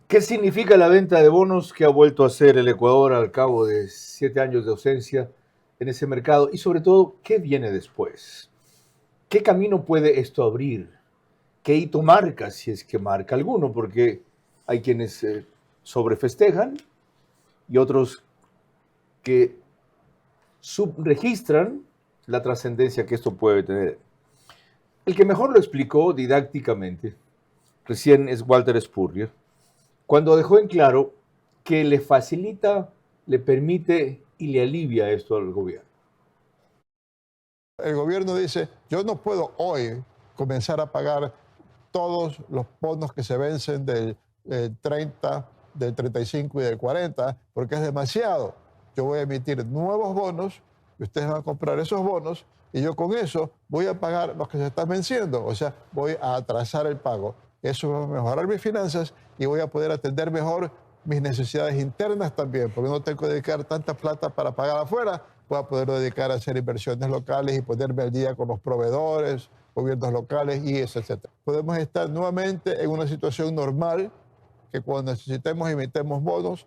¿Qué significa la venta de bonos que ha vuelto a hacer el Ecuador al cabo de 7 años de ausencia en ese mercado? Y sobre todo, ¿qué viene después? ¿Qué camino puede esto abrir? ¿Qué hito marca, si es que marca alguno? Porque hay quienes sobrefestejan y otros que subregistran la trascendencia que esto puede tener. El que mejor lo explicó didácticamente recién es Walter Spurrier, cuando dejó en claro que le facilita, le permite y le alivia esto al gobierno. El gobierno dice, yo no puedo hoy comenzar a pagar todos los bonos que se vencen del 30, del 35 y del 40, porque es demasiado. Yo voy a emitir nuevos bonos y ustedes van a comprar esos bonos y yo con eso voy a pagar los que se están venciendo, o sea, voy a atrasar el pago. Eso va a mejorar mis finanzas y voy a poder atender mejor mis necesidades internas también, porque no tengo que dedicar tanta plata para pagar afuera, voy a poder dedicar a hacer inversiones locales y ponerme al día con los proveedores, gobiernos locales y eso, etc. Podemos estar nuevamente en una situación normal, que cuando necesitemos emitemos bonos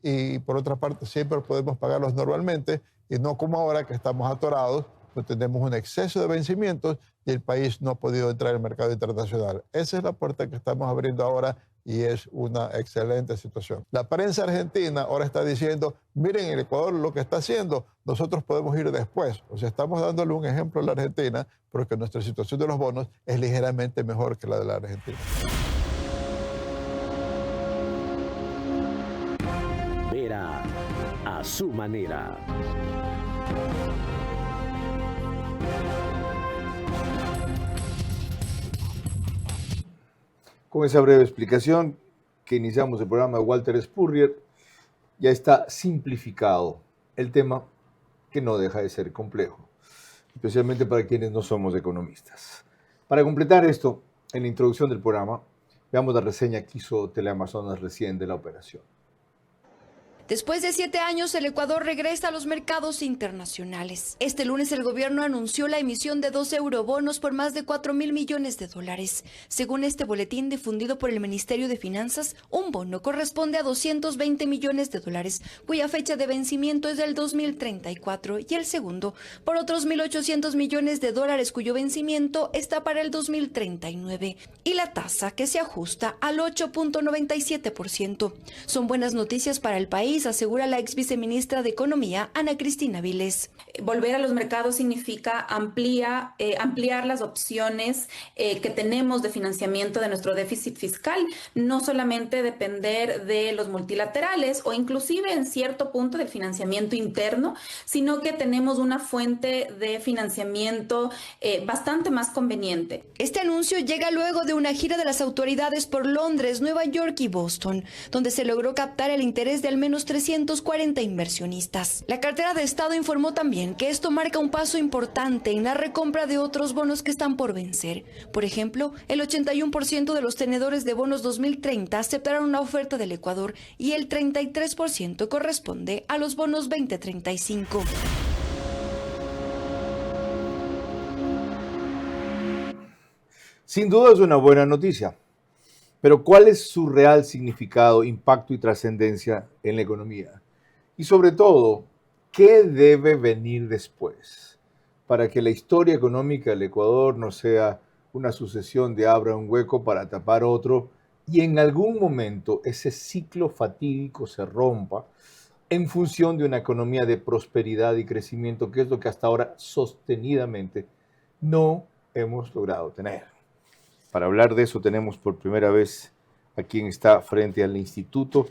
y por otra parte siempre podemos pagarlos normalmente y no como ahora que estamos atorados, pues tenemos un exceso de vencimientos y el país no ha podido entrar al mercado internacional. Esa es la puerta que estamos abriendo ahora y es una excelente situación. La prensa argentina ahora está diciendo, miren el Ecuador lo que está haciendo, nosotros podemos ir después. O sea, estamos dándole un ejemplo a la Argentina, porque nuestra situación de los bonos es ligeramente mejor que la de la Argentina. Vera a su manera. Con esa breve explicación que iniciamos el programa de Walter Spurrier, ya está simplificado el tema, que no deja de ser complejo, especialmente para quienes no somos economistas. Para completar esto, en la introducción del programa, veamos la reseña que hizo Teleamazonas recién de la operación. Después de 7 años, el Ecuador regresa a los mercados internacionales. Este lunes el gobierno anunció la emisión de 2 eurobonos por más de 4.000 millones de dólares. Según este boletín difundido por el Ministerio de Finanzas, un bono corresponde a 220 millones de dólares, cuya fecha de vencimiento es del 2034, y el segundo, por otros 1.800 millones de dólares, cuyo vencimiento está para el 2039, y la tasa que se ajusta al 8.97%. Son buenas noticias para el país, asegura la ex viceministra de Economía, Ana Cristina Viles. Volver a los mercados significa ampliar las opciones que tenemos de financiamiento de nuestro déficit fiscal, no solamente depender de los multilaterales o inclusive en cierto punto del financiamiento interno, sino que tenemos una fuente de financiamiento bastante más conveniente. Este anuncio llega luego de una gira de las autoridades por Londres, Nueva York y Boston, donde se logró captar el interés de al menos 340 inversionistas. La cartera de Estado informó también que esto marca un paso importante en la recompra de otros bonos que están por vencer. Por ejemplo, el 81% de los tenedores de bonos 2030 aceptaron una oferta del Ecuador y el 33% corresponde a los bonos 2035. Sin duda es una buena noticia, pero ¿cuál es su real significado, impacto y trascendencia en la economía? Y sobre todo, ¿qué debe venir después para que la historia económica del Ecuador no sea una sucesión de abra un hueco para tapar otro y en algún momento ese ciclo fatídico se rompa en función de una economía de prosperidad y crecimiento, que es lo que hasta ahora sostenidamente no hemos logrado tener? Para hablar de eso tenemos por primera vez a quien está frente al instituto.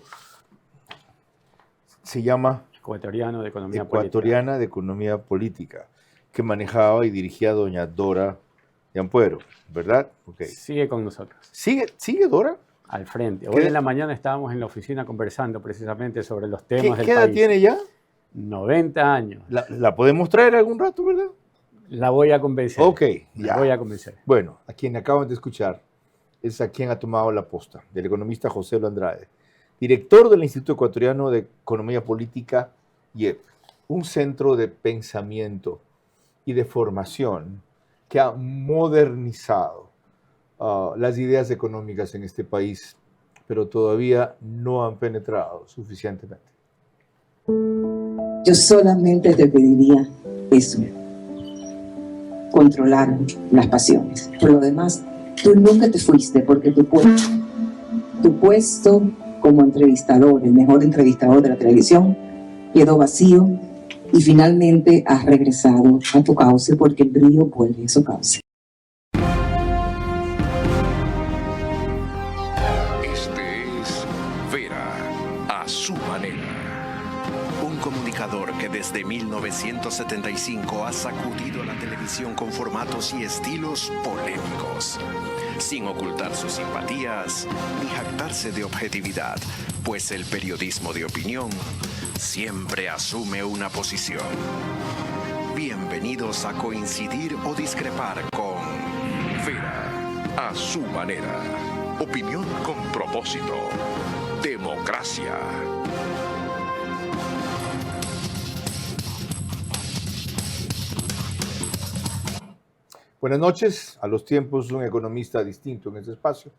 Se llama Ecuatoriano de Economía Ecuatoriana Política. de Economía Política, que manejaba y dirigía doña Dora de Ampuero, ¿verdad? Okay. Sigue con nosotros. ¿Sigue Dora? Al frente. Hoy en la mañana estábamos en la oficina conversando precisamente sobre los temas del país. ¿Qué edad tiene ya? 90 años. ¿La podemos traer algún rato, verdad? La voy a convencer. Ok, ya. La voy a convencer. Bueno, a quien acaban de escuchar es a quien ha tomado la posta, del economista José Lo Andrade, director del Instituto Ecuatoriano de Economía Política, IEP, un centro de pensamiento y de formación que ha modernizado las ideas económicas en este país pero todavía no han penetrado suficientemente. Yo solamente te pediría eso, controlar las pasiones. Por lo demás, tú nunca te fuiste porque tu puesto como entrevistador, el mejor entrevistador de la televisión, quedó vacío y finalmente has regresado a tu cauce porque el brillo vuelve a su cauce. Este es Vera a su manera. Un comunicador que desde 1975 ha sacudido la televisión con formatos y estilos polémicos, sin ocultar sus simpatías ni jactarse de objetividad, pues el periodismo de opinión siempre asume una posición. Bienvenidos a coincidir o discrepar con Vera a su manera. Opinión con propósito. Democracia. Buenas noches, a los tiempos un economista distinto en este espacio.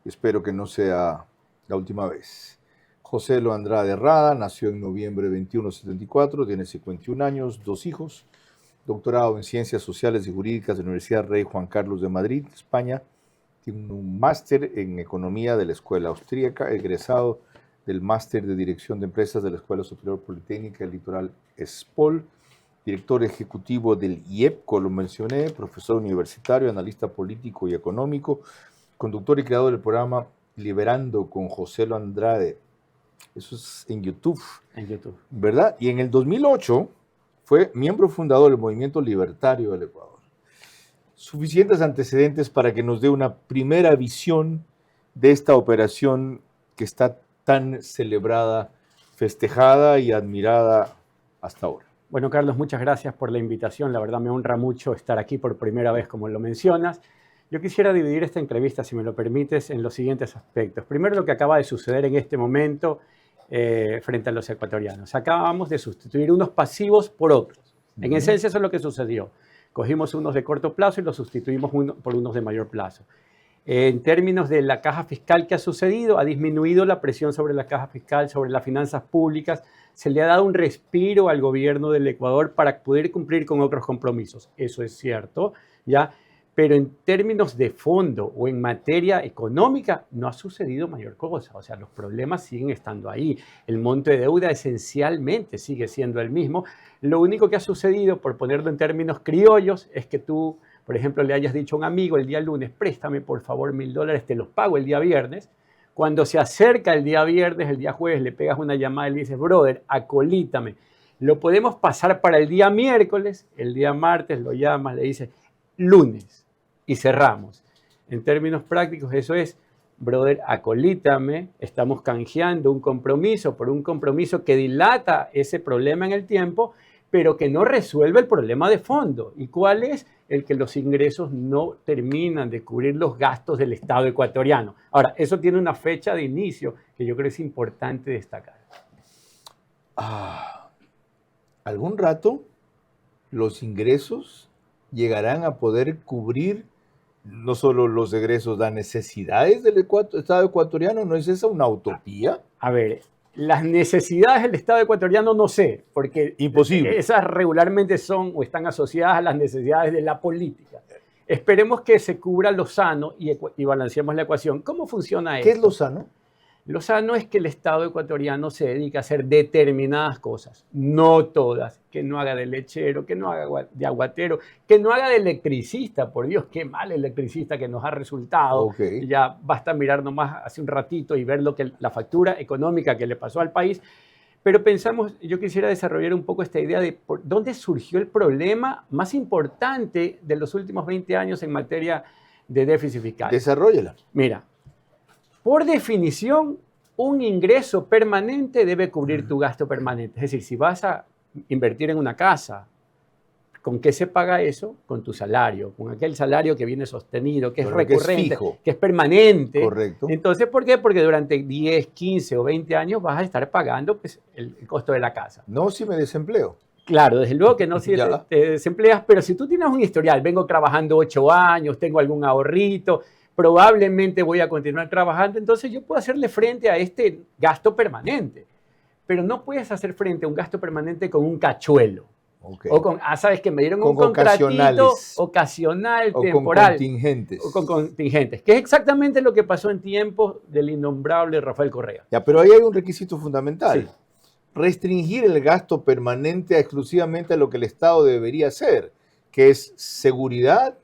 Espero que no sea la última vez. José Lo Andrade Rada nació en noviembre de 2174, tiene 51 años, 2 hijos, doctorado en Ciencias Sociales y Jurídicas de la Universidad Rey Juan Carlos de Madrid, España. Tiene un máster en Economía de la Escuela Austríaca, egresado del Máster de Dirección de Empresas de la Escuela Superior Politécnica del Litoral ESPOL, director ejecutivo del IEPCO, lo mencioné, profesor universitario, analista político y económico, conductor y creador del programa Liberando con José Lo Andrade. Eso es en YouTube. En YouTube. ¿Verdad? Y en el 2008 fue miembro fundador del Movimiento Libertario del Ecuador. Suficientes antecedentes para que nos dé una primera visión de esta operación que está tan celebrada, festejada y admirada hasta ahora. Bueno, Carlos, muchas gracias por la invitación. La verdad me honra mucho estar aquí por primera vez, como lo mencionas. Yo quisiera dividir esta entrevista, si me lo permites, en los siguientes aspectos. Primero, lo que acaba de suceder en este momento frente a los ecuatorianos. Acabamos de sustituir unos pasivos por otros. En esencia, eso es lo que sucedió. Cogimos unos de corto plazo y los sustituimos por unos de mayor plazo. En términos de la caja fiscal, ¿qué ha sucedido? Ha disminuido la presión sobre la caja fiscal, sobre las finanzas públicas. Se le ha dado un respiro al gobierno del Ecuador para poder cumplir con otros compromisos. Eso es cierto, ¿ya? Pero en términos de fondo o en materia económica no ha sucedido mayor cosa. O sea, los problemas siguen estando ahí. El monto de deuda esencialmente sigue siendo el mismo. Lo único que ha sucedido, por ponerlo en términos criollos, es que tú, por ejemplo, le hayas dicho a un amigo el día lunes, préstame por favor $1,000, te los pago el día viernes. Cuando se acerca el día viernes, el día jueves, le pegas una llamada y le dices, brother, acolítame. Lo podemos pasar para el día miércoles, el día martes lo llamas, le dices, lunes. Y cerramos. En términos prácticos, eso es, brother, acolítame, estamos canjeando un compromiso por un compromiso que dilata ese problema en el tiempo, pero que no resuelve el problema de fondo. ¿Y cuál es? El que los ingresos no terminan de cubrir los gastos del Estado ecuatoriano. Ahora, eso tiene una fecha de inicio que yo creo es importante destacar. ¿Algún rato los ingresos llegarán a poder cubrir no solo los egresos, las necesidades del Estado ecuatoriano? ¿No es esa una utopía? A ver, las necesidades del Estado ecuatoriano no sé, porque imposible. Esas regularmente son o están asociadas a las necesidades de la política. Esperemos que se cubra lo sano y balanceemos la ecuación. ¿Cómo funciona esto? ¿Qué es lo sano? Lo sano es que el Estado ecuatoriano se dedica a hacer determinadas cosas, no todas, que no haga de lechero, que no haga de aguatero, que no haga de electricista, por Dios, qué mal electricista que nos ha resultado. Okay. Ya basta mirar nomás hace un ratito y ver la factura económica que le pasó al país. Pero pensamos, yo quisiera desarrollar un poco esta idea de por dónde surgió el problema más importante de los últimos 20 años en materia de déficit fiscal. Desarróllala. Mira, por definición, un ingreso permanente debe cubrir tu gasto permanente. Es decir, si vas a invertir en una casa, ¿con qué se paga eso? Con tu salario, con aquel salario que viene sostenido, que es recurrente, que es fijo, que es permanente. Correcto. Entonces, ¿por qué? Porque durante 10, 15 o 20 años vas a estar pagando pues, el costo de la casa. No si me desempleo. Claro, desde luego que no si te desempleas, pero si tú tienes un historial, vengo trabajando 8 años, tengo algún ahorrito, probablemente voy a continuar trabajando, entonces yo puedo hacerle frente a este gasto permanente. Pero no puedes hacer frente a un gasto permanente con un cachuelo. Okay. O con, sabes que me dieron con un contratito ocasionales, ocasional, o temporal. Con contingentes. O con contingentes, que es exactamente lo que pasó en tiempos del innombrable Rafael Correa. Ya, pero ahí hay un requisito fundamental. Sí. Restringir el gasto permanente exclusivamente a lo que el Estado debería hacer, que es seguridad,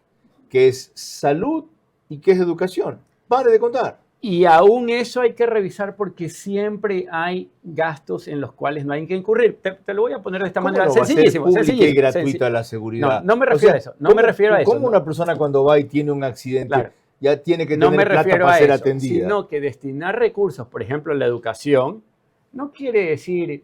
que es salud y que es educación. Pare de contar. Y aún eso hay que revisar porque siempre hay gastos en los cuales no hay que incurrir. Te lo voy a poner de esta manera. ¿Cómo no va a ser Sencillísimo. pública y gratuita la seguridad? No me refiero a eso. No me refiero a eso. ¿Cómo una persona cuando va y tiene un accidente Claro. ya tiene que No tener me plata refiero para a ser eso, atendida? sino que destinar recursos, por ejemplo, a la educación, no quiere decir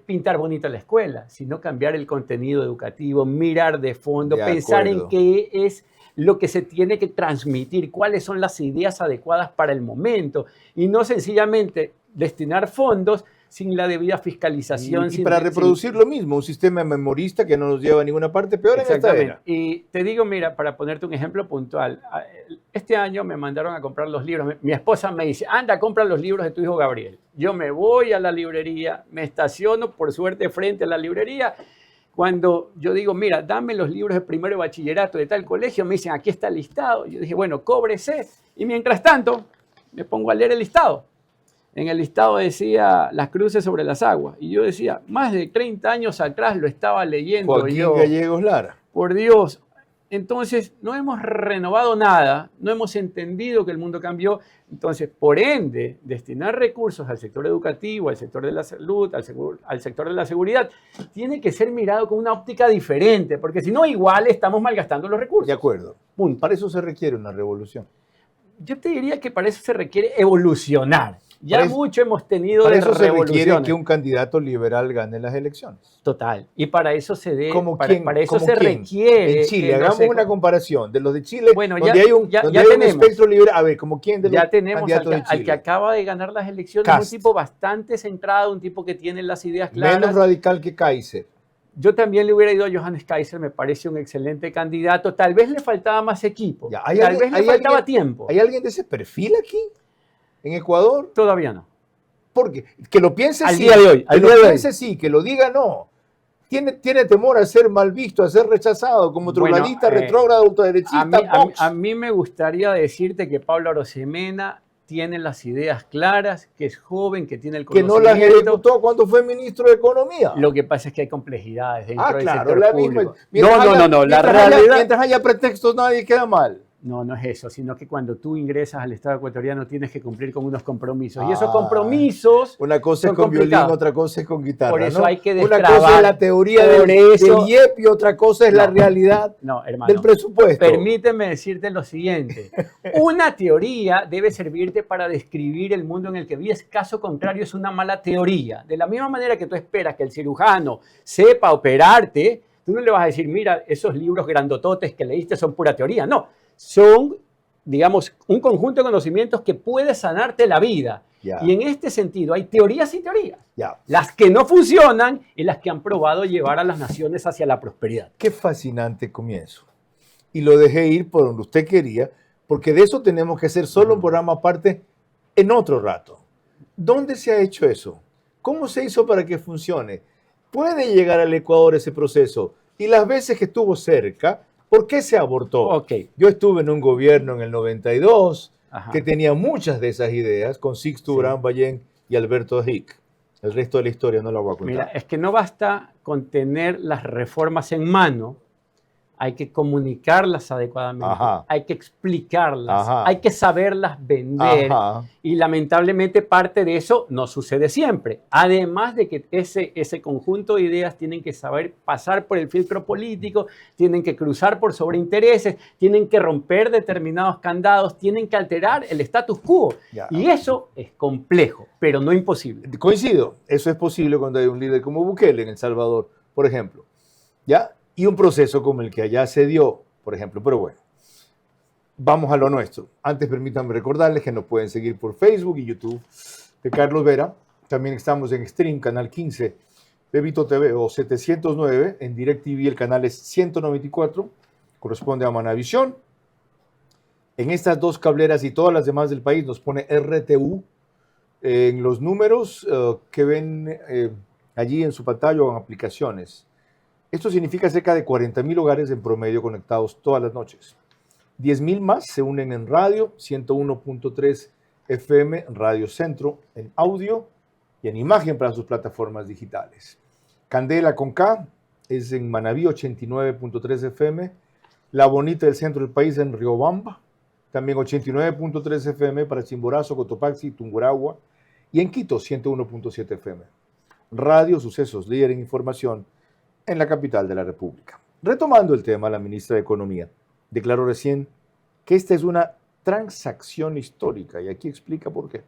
pintar bonita la escuela, sino cambiar el contenido educativo, mirar de fondo, De pensar acuerdo. en qué es lo que se tiene que transmitir, cuáles son las ideas adecuadas para el momento, y no sencillamente destinar fondos sin la debida fiscalización. Y para reproducir lo mismo, un sistema memorista que no nos lleva a ninguna parte, peor en esta Exactamente. era. Y te digo, mira, para ponerte un ejemplo puntual, este año me mandaron a comprar los libros. Mi esposa me dice, anda, compra los libros de tu hijo Gabriel. Yo me voy a la librería, me estaciono, por suerte, frente a la librería. Cuando yo digo, mira, dame los libros de primero de bachillerato de tal colegio, me dicen, aquí está el listado. Yo dije, bueno, cóbrese. Y mientras tanto, me pongo a leer el listado. En el listado decía Las cruces sobre las aguas. Y yo decía, más de 30 años atrás lo estaba leyendo Joaquín yo. Gallegos Lara. Por Dios. Entonces, no hemos renovado nada, no hemos entendido que el mundo cambió. Entonces, por ende, destinar recursos al sector educativo, al sector de la salud, al sector de la seguridad, tiene que ser mirado con una óptica diferente, porque si no, igual estamos malgastando los recursos. De acuerdo. Punto. Para eso se requiere una revolución. Yo te diría que para eso se requiere evolucionar. Ya Para eso- mucho hemos tenido Para de eso se requiere revoluciones. que un candidato liberal gane las elecciones. Total. Y para eso se debe, ¿Como para, quién? para eso ¿Como se quién? requiere. En Chile, que no hagamos se- una comparación de los de Chile, Bueno, donde ya- hay un, ya- donde ya hay un tenemos. espectro liberal. A ver, ¿como quién de los Ya tenemos candidatos de al Chile? que acaba de ganar las elecciones, Kast. un tipo bastante centrado, un tipo que tiene las ideas claras. Menos radical que Kaiser. Yo también le hubiera ido a Johannes Kaiser, me parece un excelente candidato. Tal vez le faltaba más equipo, Ya, ¿hay tal alguien- vez le hay faltaba alguien- tiempo. ¿Hay alguien de ese perfil aquí? ¿En Ecuador? Todavía no. Porque que lo piense Al sí, día de hoy, que al lo día de hoy. piense sí, que lo diga no. Tiene temor a ser mal visto, a ser rechazado como Bueno, troglodita, retrógrado, ultraderechista, Vox. a mí me gustaría decirte que Pablo Arosemena tiene las ideas claras, que es joven, que tiene el que no conocimiento. las ejecutó cuando fue ministro de Economía. Lo que pasa es que hay complejidades dentro del claro, sector la público. misma. Mientras No, la mientras realidad... mientras haya pretextos, nadie queda mal. No es eso, sino que cuando tú ingresas al Estado ecuatoriano tienes que cumplir con unos compromisos. Y esos Ah, compromisos Una cosa son es con violín, complicados. otra cosa es con guitarra. Por eso ¿no? hay que Una destrabar. cosa es la teoría Por del eso- IEP y otra cosa es la No. realidad No, hermano. del presupuesto. Permíteme decirte lo siguiente. Una teoría debe servirte para describir el mundo en el que vives. Caso contrario, es una mala teoría. De la misma manera que tú esperas que el cirujano sepa operarte, tú no le vas a decir, mira, esos libros grandototes que leíste son pura teoría. No, son, digamos, un conjunto de conocimientos que puede sanarte la vida. Ya. Y en este sentido hay teorías y teorías. Ya. Las que no funcionan y las que han probado llevar a las naciones hacia la prosperidad. Qué fascinante comienzo. Y lo dejé ir por donde usted quería, porque de eso tenemos que hacer solo un programa aparte en otro rato. ¿Dónde se ha hecho eso? ¿Cómo se hizo para que funcione? ¿Puede llegar al Ecuador ese proceso? Y las veces que estuvo cerca, ¿por qué se abortó? Ok. Yo estuve en un gobierno en el 92 Ajá. que tenía muchas de esas ideas con Sixto Sí. Durán Ballén y Alberto Hick. El resto de la historia no la voy a contar. Mira, es que no basta con tener las reformas en mano, hay que comunicarlas adecuadamente, Ajá. hay que explicarlas, Ajá. hay que saberlas vender. Ajá. Y lamentablemente parte de eso no sucede siempre. Además de que ese conjunto de ideas tienen que saber pasar por el filtro político, tienen que cruzar por sobreintereses, tienen que romper determinados candados, tienen que alterar el status quo. Ya. Y eso es complejo, pero no imposible. Coincido, eso es posible cuando hay un líder como Bukele en El Salvador, por ejemplo, ¿ya? Y un proceso como el que allá se dio, por ejemplo, pero bueno, vamos a lo nuestro. Antes permítanme recordarles que nos pueden seguir por Facebook y YouTube de Carlos Vera. También estamos en Stream, canal 15 de Vito TV o 709, en DirecTV el canal es 194, corresponde a Manavisión. En estas dos cableras y todas las demás del país nos pone RTU en los números que ven allí en su pantalla o en aplicaciones. Esto significa cerca de 40,000 hogares en promedio conectados todas las noches. 10,000 más se unen en radio, 101.3 FM, Radio Centro, en audio y en imagen para sus plataformas digitales. Candela con K es en Manabí, 89.3 FM. La Bonita del centro del país en Riobamba, también 89.3 FM para Chimborazo, Cotopaxi, Tungurahua. Y en Quito, 101.7 FM. Radio Sucesos, líder en información en la capital de la República. Retomando el tema, la ministra de Economía declaró recién que esta es una transacción histórica y aquí explica por qué.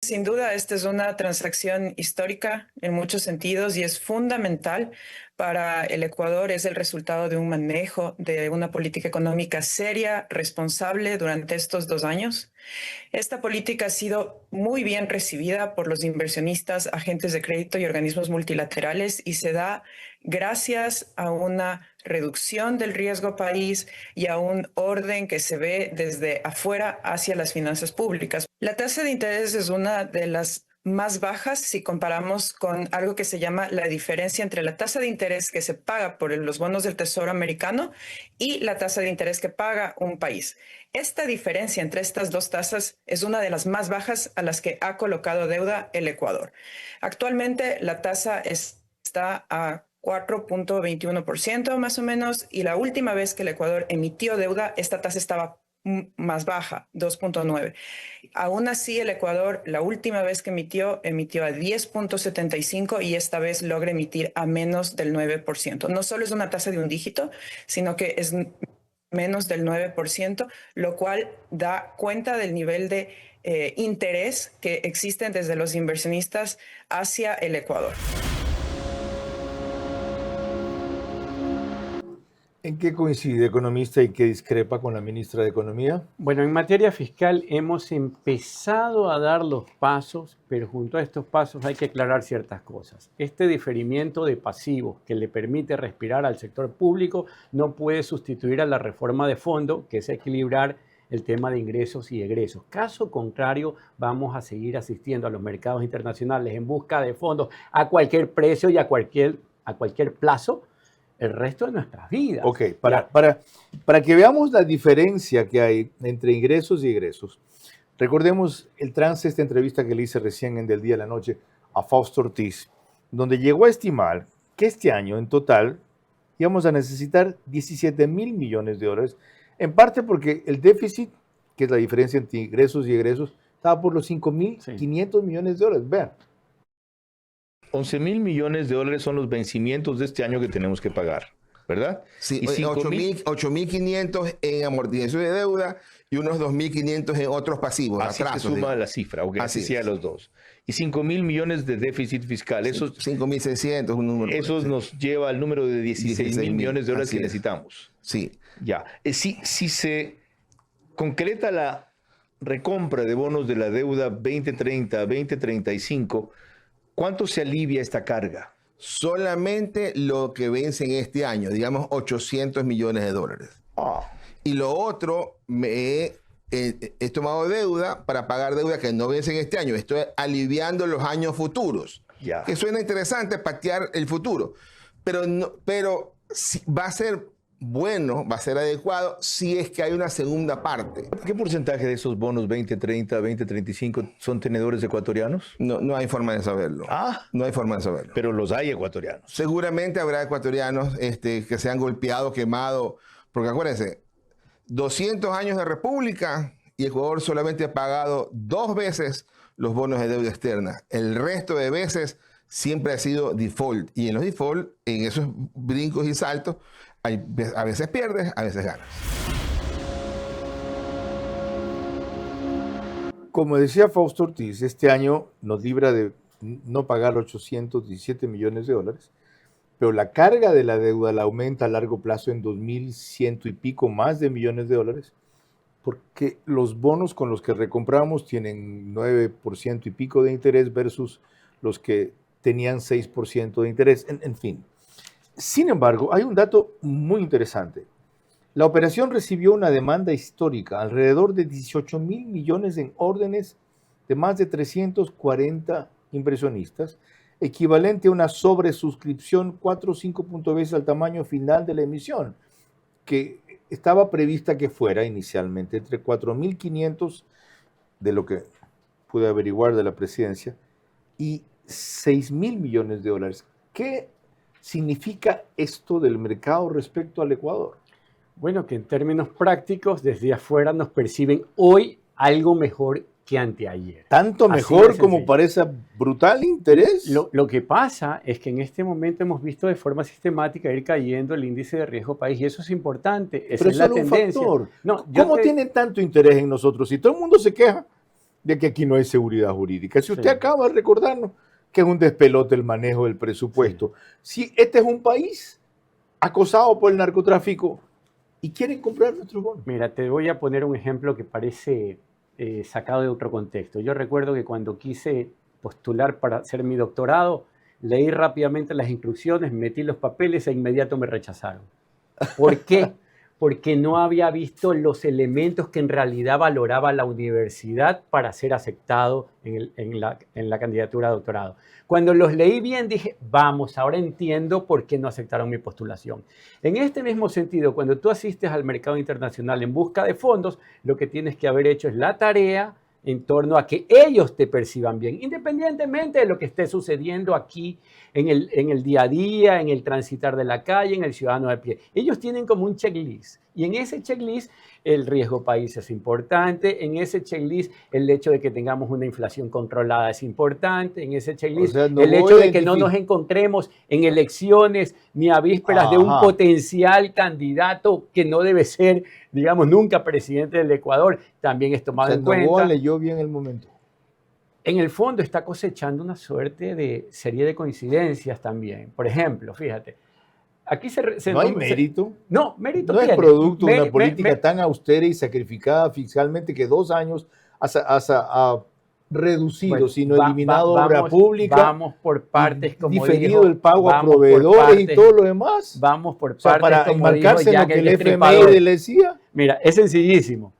Sin duda, esta es una transacción histórica en muchos sentidos y es fundamental para el Ecuador. Es el resultado de un manejo de una política económica seria, responsable durante estos 2 años. Esta política ha sido muy bien recibida por los inversionistas, agentes de crédito y organismos multilaterales y se da gracias a una reducción del riesgo país y a un orden que se ve desde afuera hacia las finanzas públicas. La tasa de interés es una de las más bajas si comparamos con algo que se llama la diferencia entre la tasa de interés que se paga por los bonos del Tesoro americano y la tasa de interés que paga un país. Esta diferencia entre estas dos tasas es una de las más bajas a las que ha colocado deuda el Ecuador. Actualmente la tasa está a 4.21% más o menos, y la última vez que el Ecuador emitió deuda, esta tasa estaba más baja, 2.9. Aún así, el Ecuador, la última vez que emitió a 10.75 y esta vez logra emitir a menos del 9%. No solo es una tasa de un dígito, sino que es menos del 9%, lo cual da cuenta del nivel de interés que existen desde los inversionistas hacia el Ecuador. ¿En qué coincide, economista, y qué discrepa con la ministra de Economía? Bueno, en materia fiscal hemos empezado a dar los pasos, pero junto a estos pasos hay que aclarar ciertas cosas. Este diferimiento de pasivos que le permite respirar al sector público no puede sustituir a la reforma de fondo, que es equilibrar el tema de ingresos y egresos. Caso contrario, vamos a seguir asistiendo a los mercados internacionales en busca de fondos a cualquier precio y a cualquier plazo el resto de nuestras vidas. Ok, para que veamos la diferencia que hay entre ingresos y egresos, recordemos el trance de esta entrevista que le hice recién en Del Día a la Noche a Fausto Ortiz, donde llegó a estimar que este año en total íbamos a necesitar 17,000 millones de dólares, en parte porque el déficit, que es la diferencia entre ingresos y egresos, estaba por los 5,500 millones de dólares. Vean. 11,000 millones de dólares son los vencimientos de este año que tenemos que pagar, ¿verdad? Sí, y 8,500 en amortización de deuda y unos 2,500 en otros pasivos. Así atrasos, se suma la cifra, okay, así sea los dos. Y 5,000 millones de déficit fiscal. Esos 5,600, un número. Eso nos lleva al número de 16,000 millones de dólares que necesitamos. Sí. Ya. Si se concreta la recompra de bonos de la deuda 2030, 2035, ¿cuánto se alivia esta carga? Solamente lo que vence en este año, digamos 800 millones de dólares. Y lo otro, he tomado deuda para pagar deuda que no vence en este año. Estoy aliviando los años futuros. Ya. Que suena interesante patear el futuro. Pero va a ser bueno, va a ser adecuado si es que hay una segunda parte. ¿Qué porcentaje de esos bonos 2030, 2035 son tenedores ecuatorianos? No hay forma de saberlo. No hay forma de saberlo. Pero los hay ecuatorianos. Seguramente habrá ecuatorianos que se han golpeado, quemado, porque acuérdense, 200 años de república y Ecuador solamente ha pagado 2 veces los bonos de deuda externa. El resto de veces siempre ha sido default. Y en los default, en esos brincos y saltos, a veces pierdes, a veces ganas. Como decía Fausto Ortiz, este año nos libra de no pagar 817 millones de dólares, pero la carga de la deuda la aumenta a largo plazo en 2,100 y pico más de millones de dólares, porque los bonos con los que recompramos tienen 9% y pico de interés versus los que tenían 6% de interés, en fin. Sin embargo, hay un dato muy interesante. La operación recibió una demanda histórica, alrededor de 18.000 millones en órdenes de más de 340 impresionistas, equivalente a una sobresuscripción 4 o 5 veces al tamaño final de la emisión, que estaba prevista que fuera inicialmente entre 4.500, de lo que pude averiguar de la presidencia, y 6.000 millones de dólares. ¿Qué significa esto del mercado respecto al Ecuador? Bueno, que en términos prácticos, desde afuera nos perciben hoy algo mejor que anteayer. ¿Tanto Así mejor de como sencillo. para ese brutal interés? Lo que pasa es que en este momento hemos visto de forma sistemática ir cayendo el índice de riesgo país y eso es importante. Esa Pero es es la solo un tendencia. factor. No, yo ¿Cómo te- tienen tanto interés en nosotros? Si todo el mundo se queja de que aquí no hay seguridad jurídica. Si usted Sí. acaba de recordarnos que es un despelote el manejo del presupuesto. Si este es un país acosado por el narcotráfico y quieren comprar nuestros bonos. Mira, te voy a poner un ejemplo que parece sacado de otro contexto. Yo recuerdo que cuando quise postular para hacer mi doctorado, leí rápidamente las instrucciones, metí los papeles e inmediato me rechazaron. ¿Por qué? Porque no había visto los elementos que en realidad valoraba la universidad para ser aceptado en la candidatura a doctorado. Cuando los leí bien dije, vamos, ahora entiendo por qué no aceptaron mi postulación. En este mismo sentido, cuando tú asistes al mercado internacional en busca de fondos, lo que tienes que haber hecho es la tarea en torno a que ellos te perciban bien, independientemente de lo que esté sucediendo aquí en el día a día, en el transitar de la calle, en el ciudadano de pie. Ellos tienen como un checklist y en ese checklist el riesgo país es importante, en ese checklist el hecho de que tengamos una inflación controlada es importante, en ese checklist O sea, no el voy hecho a de que no identific- nos encontremos en elecciones ni a vísperas de un Ajá. potencial candidato que no debe ser, digamos, nunca presidente del Ecuador, también es O tomado sea, en cuenta. Novoa leyó bien el momento. En el fondo está cosechando una suerte de serie de coincidencias también. Por ejemplo, fíjate, aquí No hay mérito. No, mérito No es tiene. producto de Me- una política me- tan austera y sacrificada fiscalmente que 2 años ha reducido, Bueno, sino eliminado obra vamos- pública, Vamos por partes, como diferido dijo, el pago a vamos por proveedores y partes, todo lo demás. Vamos por O sea, partes, para como enmarcarse dijo en lo Jack que el el Destripador. FMI le decía. Mira, es sencillísimo.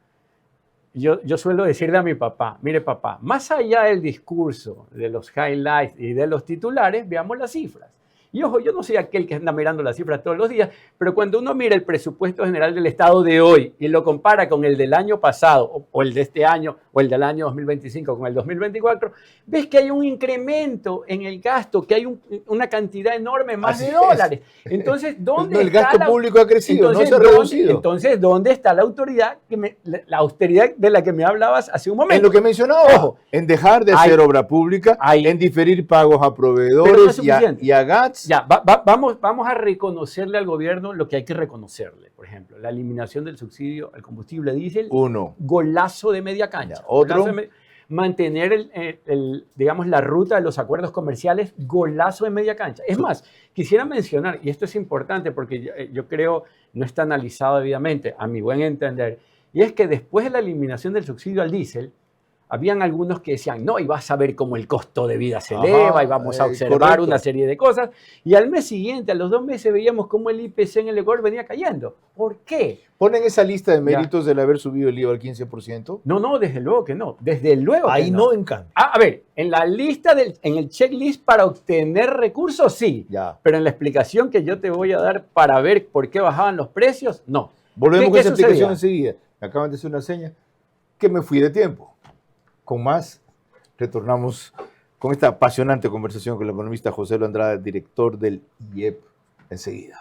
Yo suelo decirle a mi papá, mire papá, más allá del discurso, de los highlights y de los titulares, veamos las cifras. Y ojo, yo no soy aquel que anda mirando las cifras todos los días, pero cuando uno mira el presupuesto general del Estado de hoy y lo compara con el del año pasado, o el de este año, o el del año 2025 con el 2024, ves que hay un incremento en el gasto, que hay una cantidad enorme más Así de es. dólares. Entonces, ¿dónde No, el está gasto la- público ha crecido, no se ha ¿dónde- reducido. Entonces, ¿dónde está la autoridad, la austeridad de la que me hablabas hace un momento? En lo que mencionaba, Ojo, en dejar de hay- hacer obra pública, hay- en diferir pagos a Pero no es proveedores suficiente. y a GATS. Ya, vamos a reconocerle al gobierno lo que hay que reconocerle. Por ejemplo, la eliminación del subsidio al combustible diésel, Uno. golazo de media cancha. Ya, otro. Golazo de mantener digamos, la ruta de los acuerdos comerciales, golazo de media cancha. Es más, quisiera mencionar, y esto es importante porque yo creo no está analizado debidamente, a mi buen entender, y es que después de la eliminación del subsidio al diésel, habían algunos que decían, no, y vas a ver cómo el costo de vida se Ajá, eleva y vamos a observar correcto. una serie de cosas. Y al mes siguiente, a los 2 meses, veíamos cómo el IPC en el Ecuador venía cayendo. ¿Por qué? Ponen esa lista de méritos del haber subido el IVA al 15%. No, desde luego que no. Desde luego que Ahí no, en cambio. A ver, en la lista, en el checklist para obtener recursos, sí. Ya. Pero en la explicación que yo te voy a dar para ver por qué bajaban los precios, no. Volvemos con ¿Qué esa explicación sucedía? enseguida. Me acaban de hacer una seña que me fui de tiempo. Con más, retornamos con esta apasionante conversación con el economista José Lo Andrade, director del IEP, enseguida.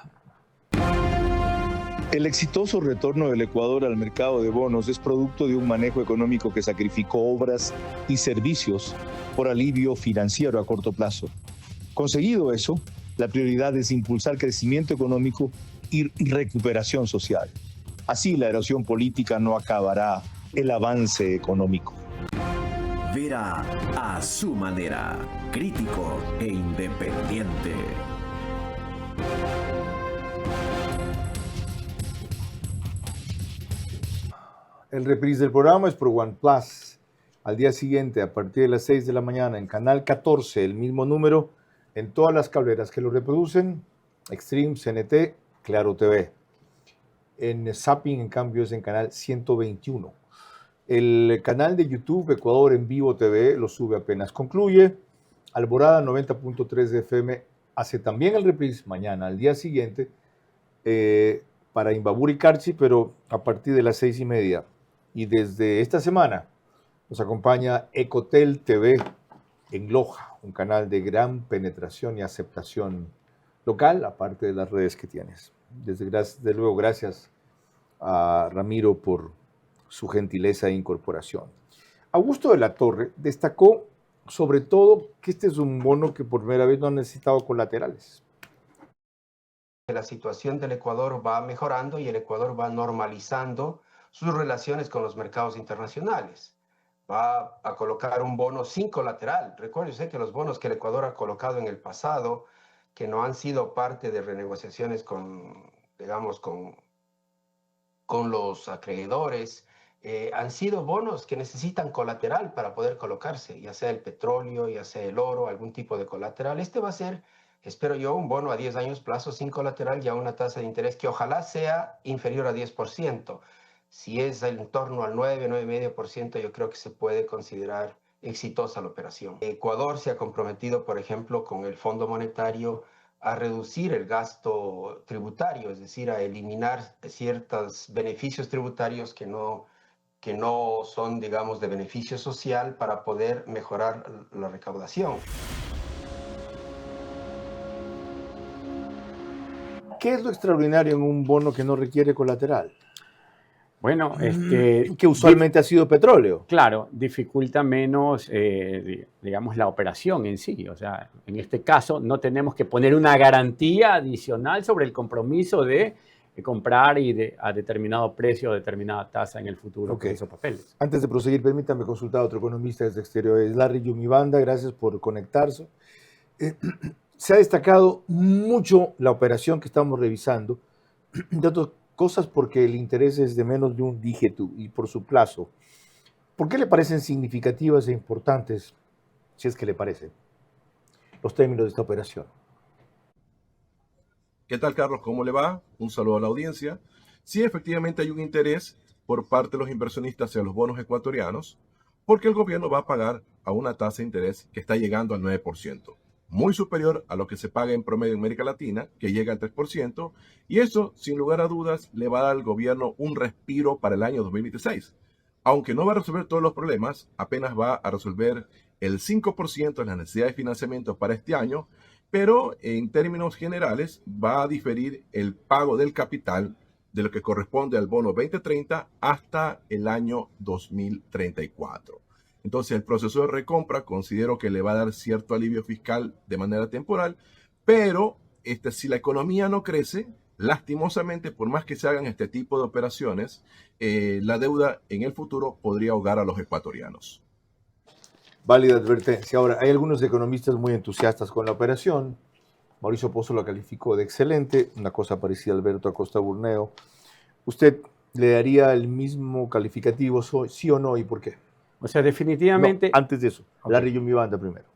El exitoso retorno del Ecuador al mercado de bonos es producto de un manejo económico que sacrificó obras y servicios por alivio financiero a corto plazo. Conseguido eso, la prioridad es impulsar crecimiento económico y recuperación social. Así la erosión política no acabará el avance económico. Vera a su manera, crítico e independiente. El reprise del programa es por OnePlus. Al día siguiente, a partir de las 6 de la mañana, en Canal 14, el mismo número, en todas las cableras que lo reproducen, Extreme, CNT, Claro TV. En Zapping, en cambio, es en canal 121. El canal de YouTube Ecuador en Vivo TV lo sube apenas concluye. Alborada 90.3 de FM hace también el reprise mañana, al día siguiente, para Imbabura y Carchi, pero a partir de las 6:30. Y desde esta semana nos acompaña Ecotel TV en Loja, un canal de gran penetración y aceptación local, aparte de las redes que tienes. Desde luego, gracias a Ramiro por su gentileza e incorporación. Augusto de la Torre destacó sobre todo que este es un bono que por primera vez no ha necesitado colaterales. La situación del Ecuador va mejorando y el Ecuador va normalizando sus relaciones con los mercados internacionales. Va a colocar un bono sin colateral. Recuerde usted que los bonos que el Ecuador ha colocado en el pasado, que no han sido parte de renegociaciones con los acreedores, han sido bonos que necesitan colateral para poder colocarse, ya sea el petróleo, ya sea el oro, algún tipo de colateral. Este va a ser, espero yo, un bono a 10 años plazo sin colateral y a una tasa de interés que ojalá sea inferior a 10%. Si es en torno al 9, 9,5%, yo creo que se puede considerar exitosa la operación. Ecuador se ha comprometido, por ejemplo, con el Fondo Monetario a reducir el gasto tributario, es decir, a eliminar ciertos beneficios tributarios que no son, digamos, de beneficio social para poder mejorar la recaudación. ¿Qué es lo extraordinario en un bono que no requiere colateral? Bueno, que usualmente ha sido petróleo. Claro, dificulta menos, digamos, la operación en sí. O sea, en este caso no tenemos que poner una garantía adicional sobre el compromiso de comprar a determinado precio o determinada tasa en el futuro con esos papeles. Antes de proseguir, permítame consultar a otro economista desde exteriores, Larry Yumibanda, gracias por conectarse. Se ha destacado mucho la operación que estamos revisando, de otras cosas porque el interés es de menos de un dígito y por su plazo. ¿Por qué le parecen significativas e importantes, si es que le parecen, los términos de esta operación? ¿Qué tal, Carlos? ¿Cómo le va? Un saludo a la audiencia. Sí, efectivamente hay un interés por parte de los inversionistas hacia los bonos ecuatorianos porque el gobierno va a pagar a una tasa de interés que está llegando al 9%, muy superior a lo que se paga en promedio en América Latina, que llega al 3%, y eso, sin lugar a dudas, le va a dar al gobierno un respiro para el año 2026. Aunque no va a resolver todos los problemas, apenas va a resolver el 5% de las necesidades de financiamiento para este año, pero en términos generales va a diferir el pago del capital de lo que corresponde al bono 2030 hasta el año 2034. Entonces el proceso de recompra considero que le va a dar cierto alivio fiscal de manera temporal, pero si la economía no crece, lastimosamente, por más que se hagan este tipo de operaciones, la deuda en el futuro podría ahogar a los ecuatorianos. Válida advertencia. Ahora, hay algunos economistas muy entusiastas con la operación. Mauricio Pozo la calificó de excelente, una cosa parecida a Alberto Acosta Burneo. ¿Usted le daría el mismo calificativo, sí o no, y por qué? O sea, definitivamente... No, antes de eso, Larry Yumibanda primero.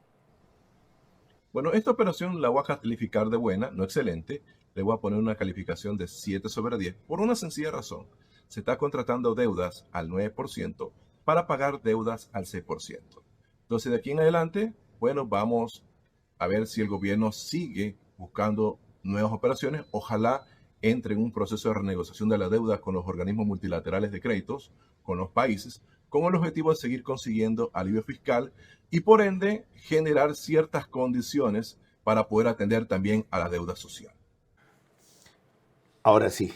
Bueno, esta operación la voy a calificar de buena, no excelente. Le voy a poner una calificación de 7 sobre 10 por una sencilla razón. Se está contratando deudas al 9% para pagar deudas al 6%. Entonces, de aquí en adelante, bueno, vamos a ver si el gobierno sigue buscando nuevas operaciones. Ojalá entre en un proceso de renegociación de la deuda con los organismos multilaterales de créditos, con los países, con el objetivo de seguir consiguiendo alivio fiscal y, por ende, generar ciertas condiciones para poder atender también a la deuda social. Ahora sí,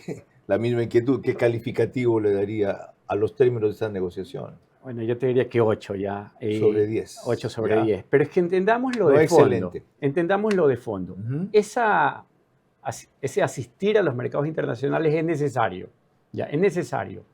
la misma inquietud. ¿Qué calificativo le daría a los términos de esta negociación? Bueno, yo te diría que 8 ya. Sobre 10. 8 sobre 10. Pero es que entendamos lo de fondo. Excelente. Entendamos lo de fondo. Ese asistir a los mercados internacionales es necesario. Ya, es necesario.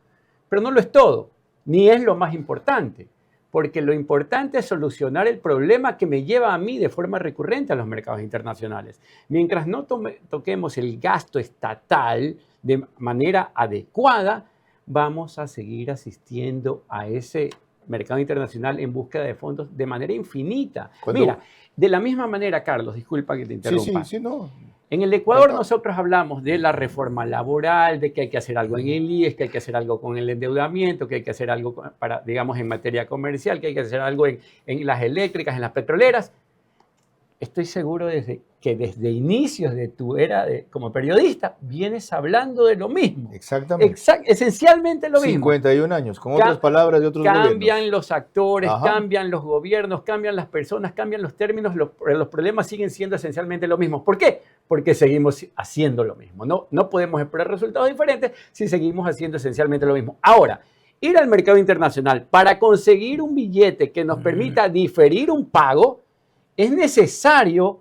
Pero no lo es todo, ni es lo más importante. Porque lo importante es solucionar el problema que me lleva a mí de forma recurrente a los mercados internacionales. Mientras no toquemos el gasto estatal de manera adecuada, vamos a seguir asistiendo a ese mercado internacional en búsqueda de fondos de manera infinita. Mira, de la misma manera, Carlos, disculpa que te interrumpa. Sí, no. En el Ecuador nosotros hablamos de la reforma laboral, de que hay que hacer algo en el IES, que hay que hacer algo con el endeudamiento, que hay que hacer algo para, digamos, en materia comercial, que hay que hacer algo en las eléctricas, en las petroleras. Estoy seguro que desde inicios de tu era como periodista vienes hablando de lo mismo. Exactamente. Esencialmente lo mismo. 51 años, con otras palabras de otros gobiernos. Cambian los actores, cambian los gobiernos, cambian las personas, cambian los términos, los problemas siguen siendo esencialmente lo mismo. ¿Por qué? Porque seguimos haciendo lo mismo. No podemos esperar resultados diferentes si seguimos haciendo esencialmente lo mismo. Ahora, ir al mercado internacional para conseguir un billete que nos permita diferir un pago es necesario,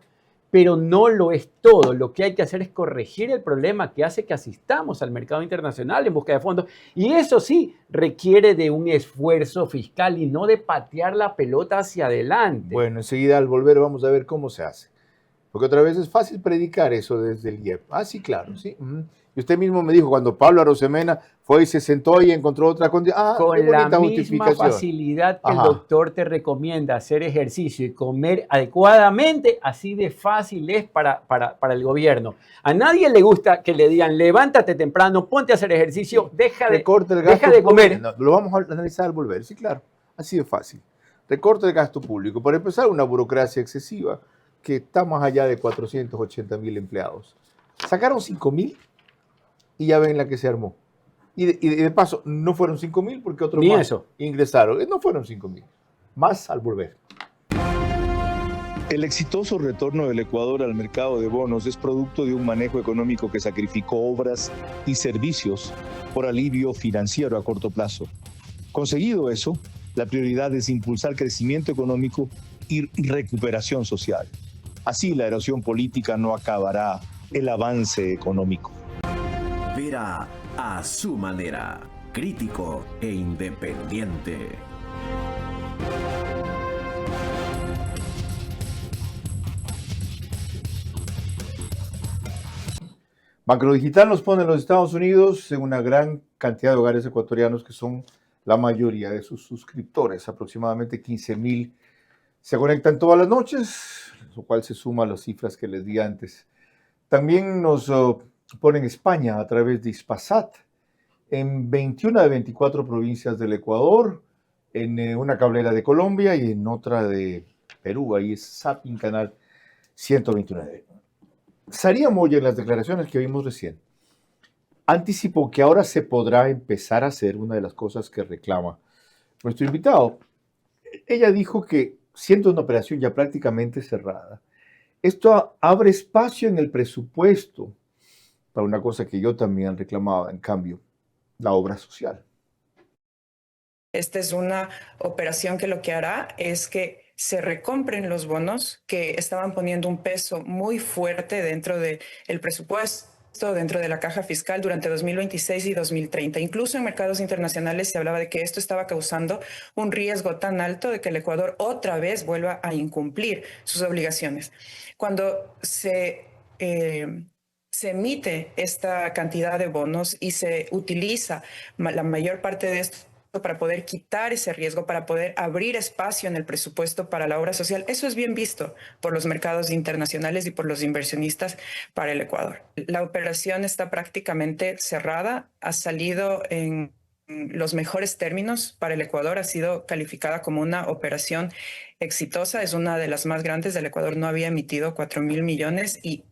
pero no lo es todo. Lo que hay que hacer es corregir el problema que hace que asistamos al mercado internacional en busca de fondos. Y eso sí, requiere de un esfuerzo fiscal y no de patear la pelota hacia adelante. Bueno, enseguida al volver vamos a ver cómo se hace. Porque otra vez es fácil predicar eso desde el IEP. Ah, sí, claro, sí. Y usted mismo me dijo, cuando Pablo Arosemena fue y se sentó y encontró otra condición. Con la misma facilidad que el doctor te recomienda hacer ejercicio y comer adecuadamente, así de fácil es para el gobierno. A nadie le gusta que le digan, levántate temprano, ponte a hacer ejercicio, deja de comer. No, lo vamos a analizar al volver, sí, claro. Así de fácil. Recorte el gasto público. Para empezar, una burocracia excesiva que está más allá de 480,000 empleados. Sacaron 5,000 y ya ven la que se armó. Y de paso, no fueron 5,000 porque otros Ni más eso. ingresaron. No fueron 5,000. Más al volver. El exitoso retorno del Ecuador al mercado de bonos es producto de un manejo económico que sacrificó obras y servicios por alivio financiero a corto plazo. Conseguido eso, la prioridad es impulsar crecimiento económico y recuperación social. Así la erosión política no acabará el avance económico. Vera a su manera, crítico e independiente. Banco Digital nos pone en los Estados Unidos en una gran cantidad de hogares ecuatorianos que son la mayoría de sus suscriptores. Aproximadamente 15,000 se conectan todas las noches, lo cual se suma a las cifras que les di antes. También nos pone en España a través de Hispasat, en 21 de 24 provincias del Ecuador, en una cablera de Colombia y en otra de Perú. Ahí es Zapping Canal 129. Saría Moya, en las declaraciones que vimos recién, anticipó que ahora se podrá empezar a hacer una de las cosas que reclama nuestro invitado. Ella dijo que, siendo una operación ya prácticamente cerrada, esto abre espacio en el presupuesto para una cosa que yo también reclamaba, en cambio, la obra social. Esta es una operación que lo que hará es que se recompren los bonos que estaban poniendo un peso muy fuerte dentro del presupuesto, dentro de la caja fiscal durante 2026 y 2030. Incluso en mercados internacionales se hablaba de que esto estaba causando un riesgo tan alto de que el Ecuador otra vez vuelva a incumplir sus obligaciones. Cuando se emite esta cantidad de bonos y se utiliza la mayor parte de esto para poder quitar ese riesgo, para poder abrir espacio en el presupuesto para la obra social, eso es bien visto por los mercados internacionales y por los inversionistas para el Ecuador. La operación está prácticamente cerrada, ha salido en los mejores términos para el Ecuador, ha sido calificada como una operación exitosa, es una de las más grandes del Ecuador, no había emitido 4,000 millones y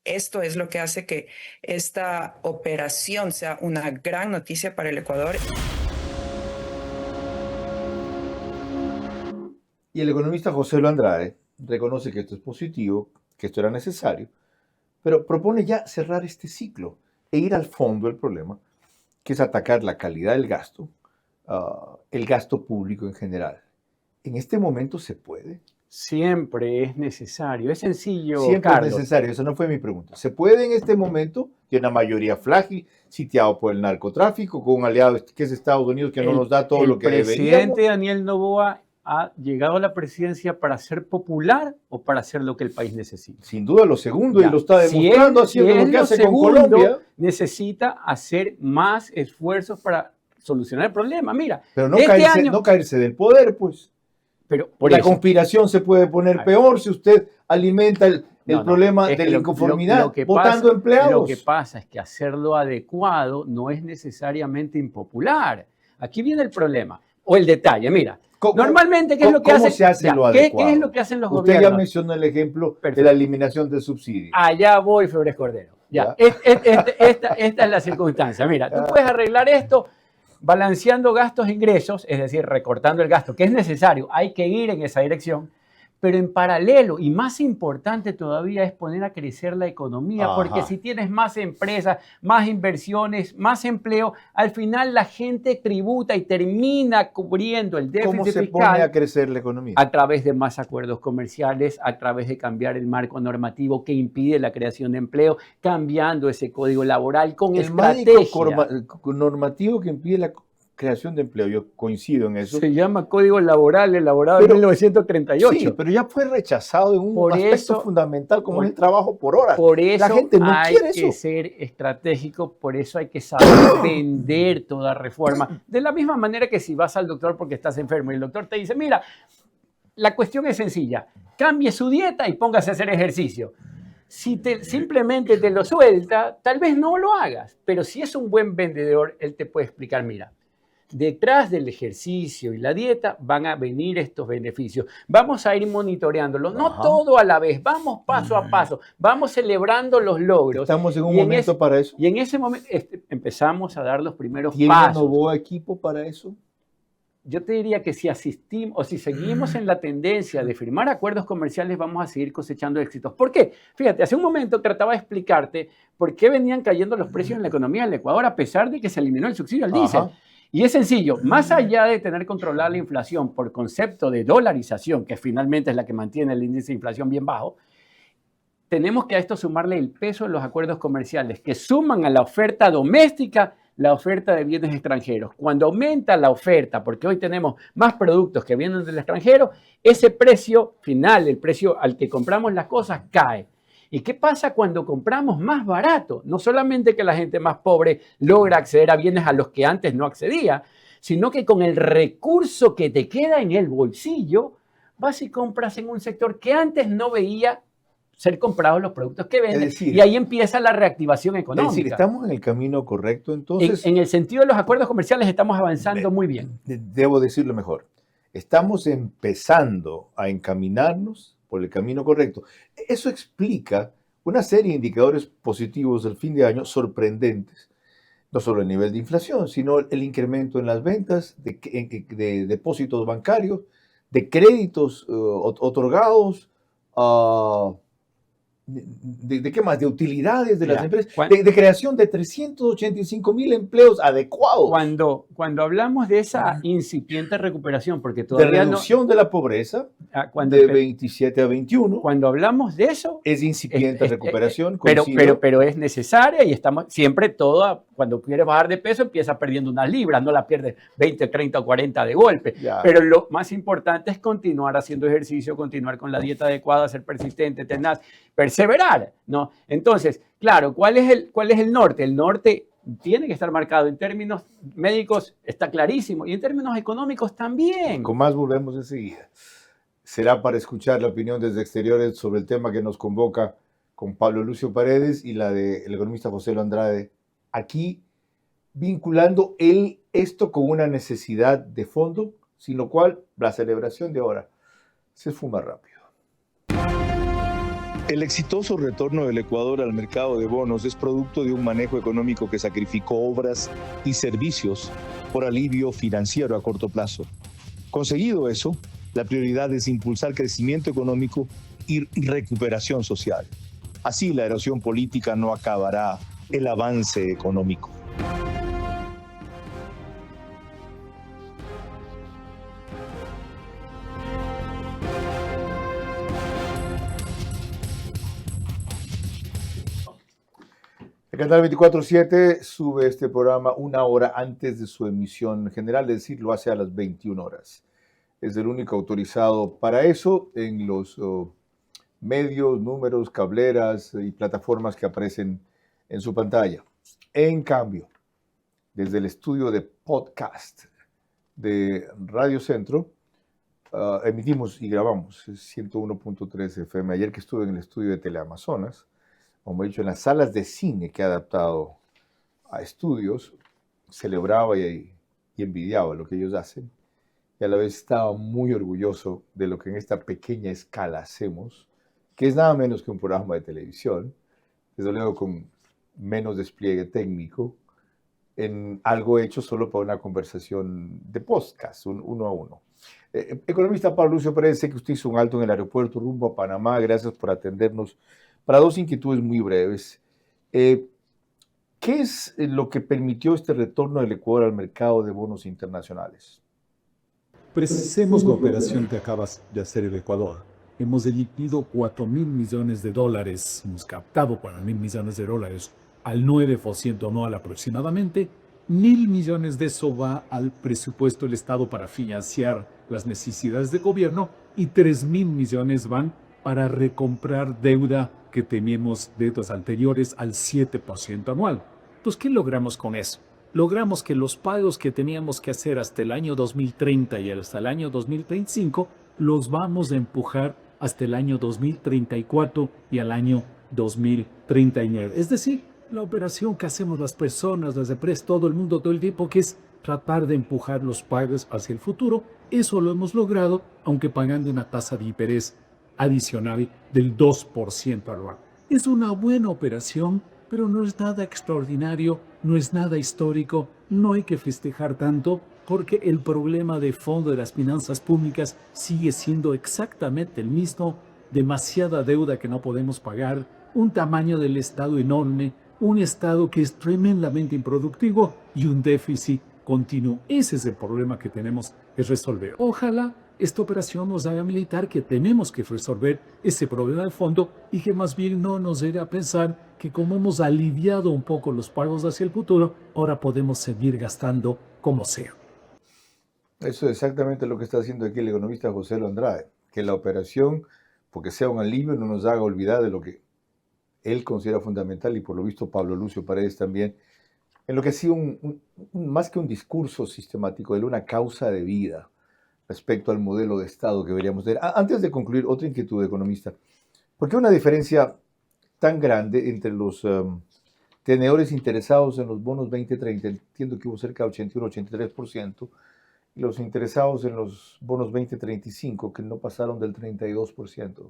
esto es lo que hace que esta operación sea una gran noticia para el Ecuador. Y el economista José Lo Andrade reconoce que esto es positivo, que esto era necesario, pero propone ya cerrar este ciclo e ir al fondo del problema, que es atacar la calidad del gasto, el gasto público en general. ¿En este momento se puede? Siempre es necesario, es sencillo, Siempre Carlos. es necesario, esa no fue mi pregunta. ¿Se puede en este momento, de una mayoría frágil, sitiado por el narcotráfico, con un aliado que es Estados Unidos, que no nos da todo lo que deberíamos? El presidente Daniel Noboa ha llegado a la presidencia para ser popular o para hacer lo que el país necesita. Sin duda lo segundo, y lo está demostrando haciendo lo que hace con Colombia. Necesita hacer más esfuerzos para solucionar el problema. Mira, pero no caerse del poder, pues. Pero la conspiración se puede poner peor si usted alimenta el problema de la inconformidad votando empleados. Lo que pasa es que hacerlo adecuado no es necesariamente impopular. Aquí viene el problema o el detalle. Mira, normalmente, ¿qué es lo que hacen? Se hace lo adecuado? ¿Qué es lo que hacen los Usted gobiernos? ya mencionó el ejemplo de la eliminación del subsidio. Allá voy, Febres Cordero. Ya. Esta es la circunstancia. Mira, tú puedes arreglar esto balanceando gastos e ingresos, es decir, recortando el gasto, que es necesario, hay que ir en esa dirección, pero en paralelo, y más importante todavía, es poner a crecer la economía, porque si tienes más empresas, más inversiones, más empleo, al final la gente tributa y termina cubriendo el déficit ¿Cómo se fiscal pone a crecer la economía? a través de más acuerdos comerciales, a través de cambiar el marco normativo que impide la creación de empleo, cambiando ese código laboral con estrategia. El normativo que impide la creación de empleo, yo coincido en eso. Se llama Código Laboral, elaborado en 1938. Sí, pero ya fue rechazado en un aspecto fundamental como es el trabajo por hora. Por eso la gente no hay quiere que eso. ser estratégico, por eso hay que saber vender toda reforma. De la misma manera que si vas al doctor porque estás enfermo y el doctor te dice, mira, la cuestión es sencilla, cambie su dieta y póngase a hacer ejercicio. Si simplemente te lo suelta, tal vez no lo hagas, pero si es un buen vendedor, él te puede explicar, mira, detrás del ejercicio y la dieta van a venir estos beneficios. Vamos a ir monitoreándolo, no todo a la vez, vamos paso a paso, vamos celebrando los logros. Estamos en un momento para eso. Y en ese momento empezamos a dar los primeros ¿Tiene pasos. un nuevo equipo para eso? Yo te diría que si asistimos o si seguimos en la tendencia de firmar acuerdos comerciales, vamos a seguir cosechando éxitos. ¿Por qué? Fíjate, hace un momento trataba de explicarte por qué venían cayendo los precios en la economía del Ecuador a pesar de que se eliminó el subsidio al diésel. Y es sencillo, más allá de tener controlada la inflación por concepto de dolarización, que finalmente es la que mantiene el índice de inflación bien bajo, tenemos que a esto sumarle el peso de los acuerdos comerciales, que suman a la oferta doméstica la oferta de bienes extranjeros. Cuando aumenta la oferta, porque hoy tenemos más productos que vienen del extranjero, ese precio final, el precio al que compramos las cosas, cae. ¿Y qué pasa cuando compramos más barato? No solamente que la gente más pobre logra acceder a bienes a los que antes no accedía, sino que con el recurso que te queda en el bolsillo, vas y compras en un sector que antes no veía ser comprados los productos que venden. Y ahí empieza la reactivación económica. Es decir, ¿estamos en el camino correcto entonces? En el sentido de los acuerdos comerciales estamos avanzando muy bien. Debo decirlo mejor. Estamos empezando a encaminarnos por el camino correcto. Eso explica una serie de indicadores positivos del fin de año sorprendentes, no solo el nivel de inflación, sino el incremento en las ventas de depósitos bancarios, de créditos otorgados, ¿de qué más? De utilidades de las empresas, de creación de 385,000 empleos adecuados. Cuando hablamos de esa incipiente recuperación, porque todavía de reducción de la pobreza, de 27 a 21. Cuando hablamos de eso... Es incipiente recuperación. Pero es necesaria y estamos siempre cuando quieres bajar de peso empiezas perdiendo unas libras, no la pierdes 20, 30 o 40 de golpe. Pero lo más importante es continuar haciendo ejercicio, continuar con la dieta adecuada, ser persistente, tenaz, perseverar, ¿no? Entonces, claro, ¿cuál es el norte? El norte tiene que estar marcado en términos médicos, está clarísimo, y en términos económicos también. Con más volvemos enseguida. Será para escuchar la opinión desde exteriores sobre el tema que nos convoca con Pablo Lucio Paredes y la del economista José Andrade, aquí vinculando esto con una necesidad de fondo, sin lo cual la celebración de ahora se esfuma rápido. El exitoso retorno del Ecuador al mercado de bonos es producto de un manejo económico que sacrificó obras y servicios por alivio financiero a corto plazo. Conseguido eso, la prioridad es impulsar crecimiento económico y recuperación social. Así la erosión política no acabará el avance económico. El canal 24/7 sube este programa una hora antes de su emisión general, es decir, lo hace a las 21 horas. Es el único autorizado para eso en los medios, números, cableras y plataformas que aparecen en su pantalla. En cambio, desde el estudio de podcast de Radio Centro, emitimos y grabamos 101.3 FM. Ayer que estuve en el estudio de Teleamazonas, como he dicho, en las salas de cine que he adaptado a estudios, celebraba y envidiaba lo que ellos hacen, y a la vez estaba muy orgulloso de lo que en esta pequeña escala hacemos, que es nada menos que un programa de televisión, desde luego con menos despliegue técnico, en algo hecho solo para una conversación de podcast, uno a uno. Economista Pablo Lucio Paredes, sé que usted hizo un alto en el aeropuerto rumbo a Panamá, gracias por atendernos. Para dos inquietudes muy breves, ¿qué es lo que permitió este retorno del Ecuador al mercado de bonos internacionales? Precisemos la operación que acabas de hacer el Ecuador. Hemos emitido 4.000 millones de dólares, hemos captado 4.000 millones de dólares al 9% anual aproximadamente. 1.000 millones de eso va al presupuesto del Estado para financiar las necesidades de gobierno y 3.000 millones van para recomprar deuda que teníamos deudas anteriores al 7% anual. Entonces, ¿qué logramos con eso? Logramos que los pagos que teníamos que hacer hasta el año 2030 y hasta el año 2035 los vamos a empujar hasta el año 2034 y al año 2039. Es decir, la operación que hacemos las personas, las empresas, todo el mundo, todo el tiempo, que es tratar de empujar los pagos hacia el futuro. Eso lo hemos logrado, aunque pagando una tasa de interés adicional del 2% anual. Es una buena operación, pero no es nada extraordinario, no es nada histórico, no hay que festejar tanto, porque el problema de fondo de las finanzas públicas sigue siendo exactamente el mismo: demasiada deuda que no podemos pagar, un tamaño del Estado enorme, un Estado que es tremendamente improductivo y un déficit continuo. Ese es el problema que tenemos que resolver. Ojalá esta operación nos haga militar que tenemos que resolver ese problema de fondo y que más bien no nos lleve a pensar que como hemos aliviado un poco los pagos hacia el futuro, ahora podemos seguir gastando como sea. Eso es exactamente lo que está haciendo aquí el economista José Andrade, que la operación, porque sea un alivio, no nos haga olvidar de lo que él considera fundamental, y por lo visto Pablo Lucio Paredes también, en lo que ha sido más que un discurso sistemático, de una causa de vida respecto al modelo de Estado que deberíamos tener. Antes de concluir, otra inquietud, economista. ¿Por qué una diferencia tan grande entre los tenedores interesados en los bonos 2030? Entiendo que hubo cerca de 81-83%, y los interesados en los bonos 2035, que no pasaron del 32%.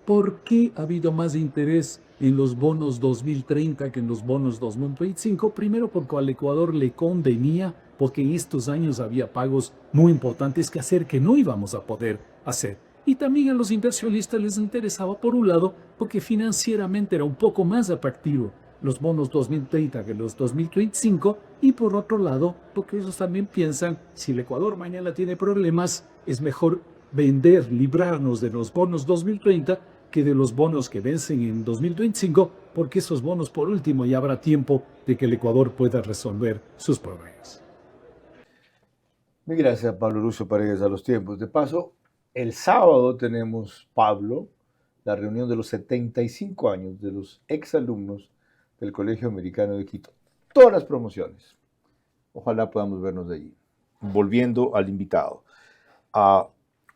¿Por qué ha habido más interés en los bonos 2030 que en los bonos 2025? Primero, porque al Ecuador le convenía, porque en estos años había pagos muy importantes que hacer que no íbamos a poder hacer. Y también a los inversionistas les interesaba, por un lado, porque financieramente era un poco más atractivo los bonos 2030 que los 2035, y por otro lado, porque ellos también piensan, si el Ecuador mañana tiene problemas, es mejor vender, librarnos de los bonos 2030 que de los bonos que vencen en 2025, porque esos bonos, por último, ya habrá tiempo de que el Ecuador pueda resolver sus problemas. Muy gracias, Pablo Lucio Paredes. A los tiempos de paso, el sábado tenemos, Pablo, la reunión de los 75 años de los exalumnos del Colegio Americano de Quito. Todas las promociones. Ojalá podamos vernos de allí. Volviendo al invitado.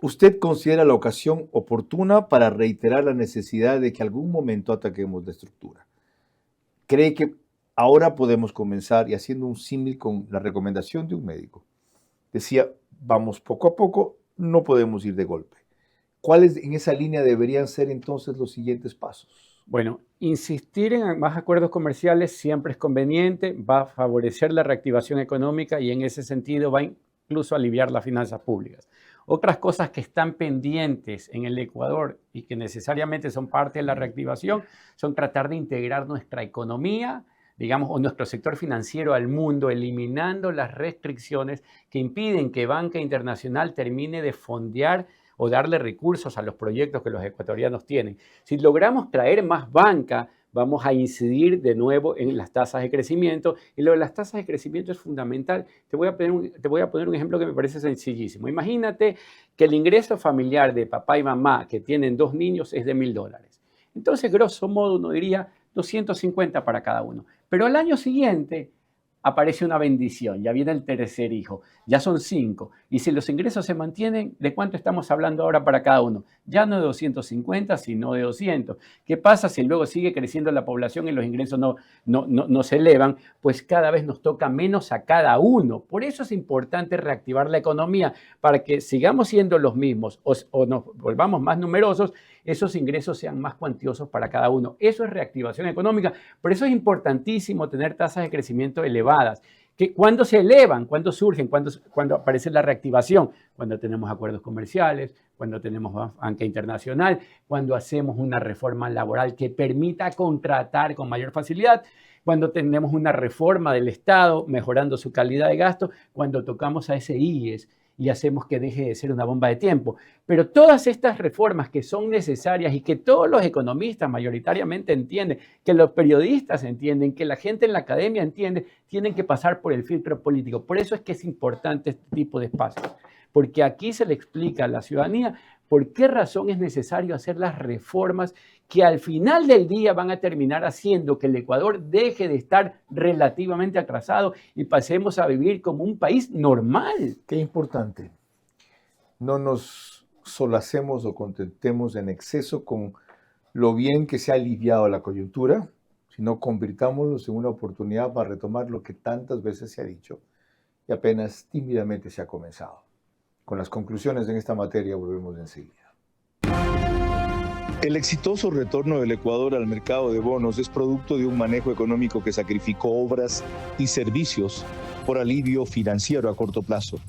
¿Usted considera la ocasión oportuna para reiterar la necesidad de que algún momento ataquemos la estructura? ¿Cree que ahora podemos comenzar, y haciendo un símil con la recomendación de un médico? Decía, vamos poco a poco, no podemos ir de golpe. ¿Cuáles en esa línea deberían ser entonces los siguientes pasos? Bueno, insistir en más acuerdos comerciales siempre es conveniente, va a favorecer la reactivación económica y en ese sentido va a incluso aliviar las finanzas públicas. Otras cosas que están pendientes en el Ecuador y que necesariamente son parte de la reactivación son tratar de integrar nuestra economía, digamos, o nuestro sector financiero al mundo, eliminando las restricciones que impiden que banca internacional termine de fondear o darle recursos a los proyectos que los ecuatorianos tienen. Si logramos traer más banca, vamos a incidir de nuevo en las tasas de crecimiento, y lo de las tasas de crecimiento es fundamental. Te voy a poner un ejemplo que me parece sencillísimo. Imagínate que el ingreso familiar de papá y mamá que tienen 2 niños es de $1.000. Entonces, grosso modo, uno diría 250 para cada uno. Pero al año siguiente, aparece una bendición, ya viene el tercer hijo, ya son 5. Y si los ingresos se mantienen, ¿de cuánto estamos hablando ahora para cada uno? Ya no de 250, sino de 200. ¿Qué pasa si luego sigue creciendo la población y los ingresos no se elevan? Pues cada vez nos toca menos a cada uno. Por eso es importante reactivar la economía, para que sigamos siendo los mismos o nos volvamos más numerosos, esos ingresos sean más cuantiosos para cada uno. Eso es reactivación económica. Por eso es importantísimo tener tasas de crecimiento elevadas. ¿Cuándo se elevan? ¿Cuándo surgen? ¿Cuándo aparece la reactivación? Cuando tenemos acuerdos comerciales, cuando tenemos banca internacional, cuando hacemos una reforma laboral que permita contratar con mayor facilidad, cuando tenemos una reforma del Estado mejorando su calidad de gasto, cuando tocamos a ese IES y hacemos que deje de ser una bomba de tiempo. Pero todas estas reformas que son necesarias y que todos los economistas mayoritariamente entienden, que los periodistas entienden, que la gente en la academia entiende, tienen que pasar por el filtro político. Por eso es que es importante este tipo de espacios, porque aquí se le explica a la ciudadanía por qué razón es necesario hacer las reformas que al final del día van a terminar haciendo que el Ecuador deje de estar relativamente atrasado y pasemos a vivir como un país normal. Qué importante. No nos solacemos o contentemos en exceso con lo bien que se ha aliviado la coyuntura, sino convirtámoslo en una oportunidad para retomar lo que tantas veces se ha dicho y apenas tímidamente se ha comenzado. Con las conclusiones en esta materia volvemos enseguida. El exitoso retorno del Ecuador al mercado de bonos es producto de un manejo económico que sacrificó obras y servicios por alivio financiero a corto plazo.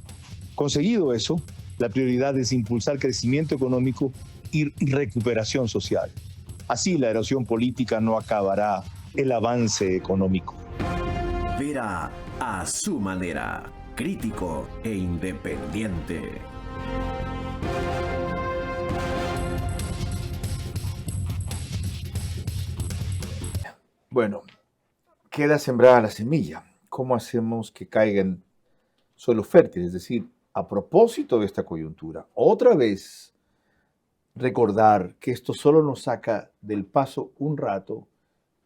Conseguido eso, la prioridad es impulsar crecimiento económico y recuperación social. Así la erosión política no acabará el avance económico. Vera a su manera, crítico e independiente. Bueno, queda sembrada la semilla. ¿Cómo hacemos que caiga en suelo fértil? Es decir, a propósito de esta coyuntura, otra vez recordar que esto solo nos saca del paso un rato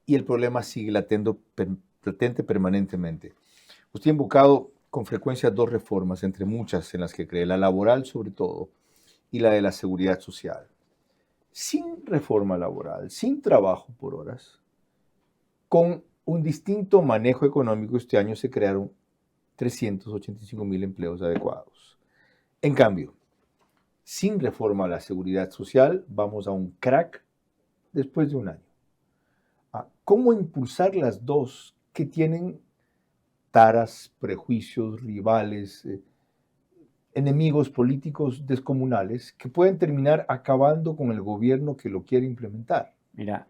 y el problema sigue latente permanentemente. Usted ha invocado con frecuencia 2 reformas, entre muchas en las que cree, la laboral sobre todo y la de la seguridad social. Sin reforma laboral, sin trabajo por horas, con un distinto manejo económico, este año se crearon 385.000 empleos adecuados. En cambio, sin reforma a la seguridad social, vamos a un crack después de un año. ¿Cómo impulsar las dos que tienen taras, prejuicios, rivales, enemigos políticos descomunales que pueden terminar acabando con el gobierno que lo quiere implementar? Mira,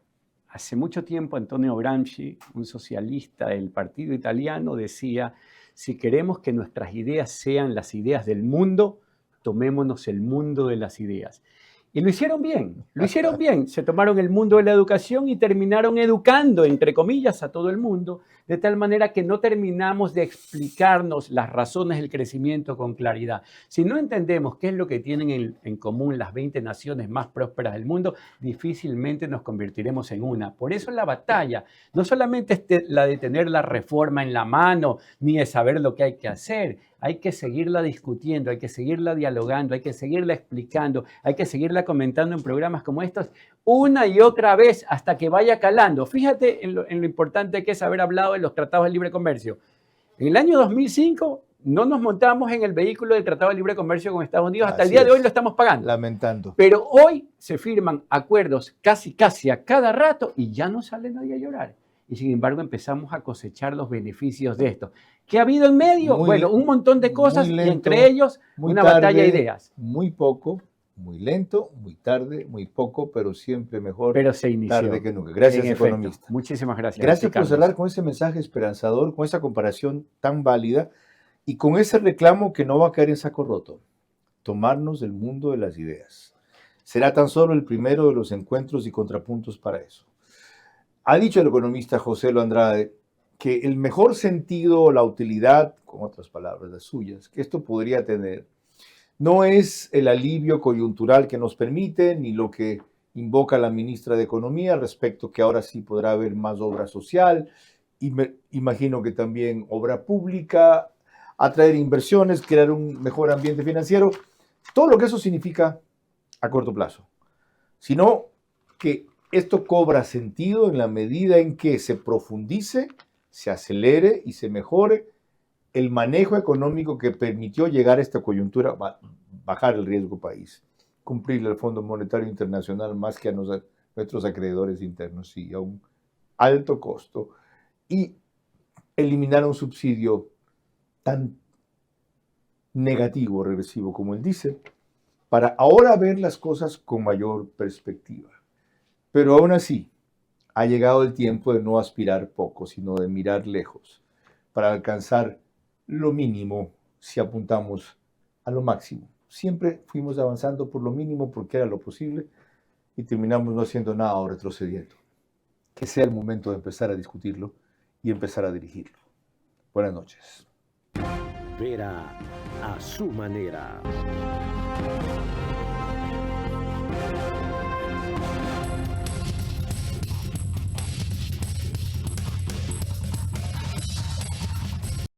hace mucho tiempo Antonio Gramsci, un socialista del partido italiano, decía: si queremos que nuestras ideas sean las ideas del mundo, tomémonos el mundo de las ideas. Y lo hicieron bien, se tomaron el mundo de la educación y terminaron educando, entre comillas, a todo el mundo, de tal manera que no terminamos de explicarnos las razones del crecimiento con claridad. Si no entendemos qué es lo que tienen en común las 20 naciones más prósperas del mundo, difícilmente nos convertiremos en una. Por eso la batalla no solamente es la de tener la reforma en la mano, ni de saber lo que hay que hacer. Hay que seguirla discutiendo, hay que seguirla dialogando, hay que seguirla explicando, hay que seguirla comentando en programas como estos una y otra vez hasta que vaya calando. Fíjate en lo importante que es haber hablado de los tratados de libre comercio. En el año 2005 no nos montamos en el vehículo del Tratado de Libre Comercio con Estados Unidos. Hasta el día de hoy lo estamos pagando. Lamentando. Pero hoy se firman acuerdos casi a cada rato y ya no sale nadie a llorar. Y sin embargo empezamos a cosechar los beneficios de esto. ¿Qué ha habido en medio? Bueno, un montón de cosas lento, y entre ellos una batalla de ideas. Muy poco, muy lento, muy tarde, muy poco, pero siempre mejor pero se inició, tarde que nunca. Gracias, economista. Muchísimas gracias. Gracias por cerrar con ese mensaje esperanzador, con esa comparación tan válida y con ese reclamo que no va a caer en saco roto. Tomarnos el mundo de las ideas. Será tan solo el primero de los encuentros y contrapuntos para eso. Ha dicho el economista José Lo Andrade que el mejor sentido o la utilidad, con otras palabras las suyas, que esto podría tener, no es el alivio coyuntural que nos permite, ni lo que invoca la ministra de Economía respecto que ahora sí podrá haber más obra social imagino que también obra pública, atraer inversiones, crear un mejor ambiente financiero, todo lo que eso significa a corto plazo. Sino que esto cobra sentido en la medida en que se profundice, se acelere y se mejore el manejo económico que permitió llegar a esta coyuntura, bajar el riesgo país, cumplirle al Fondo Monetario Internacional más que a nuestros acreedores internos y a un alto costo, y eliminar un subsidio tan negativo, regresivo como él dice, para ahora ver las cosas con mayor perspectiva. Pero aún así, ha llegado el tiempo de no aspirar poco, sino de mirar lejos, para alcanzar lo mínimo si apuntamos a lo máximo. Siempre fuimos avanzando por lo mínimo porque era lo posible y terminamos no haciendo nada o retrocediendo. Que sea el momento de empezar a discutirlo y empezar a dirigirlo. Buenas noches. Vera a su manera.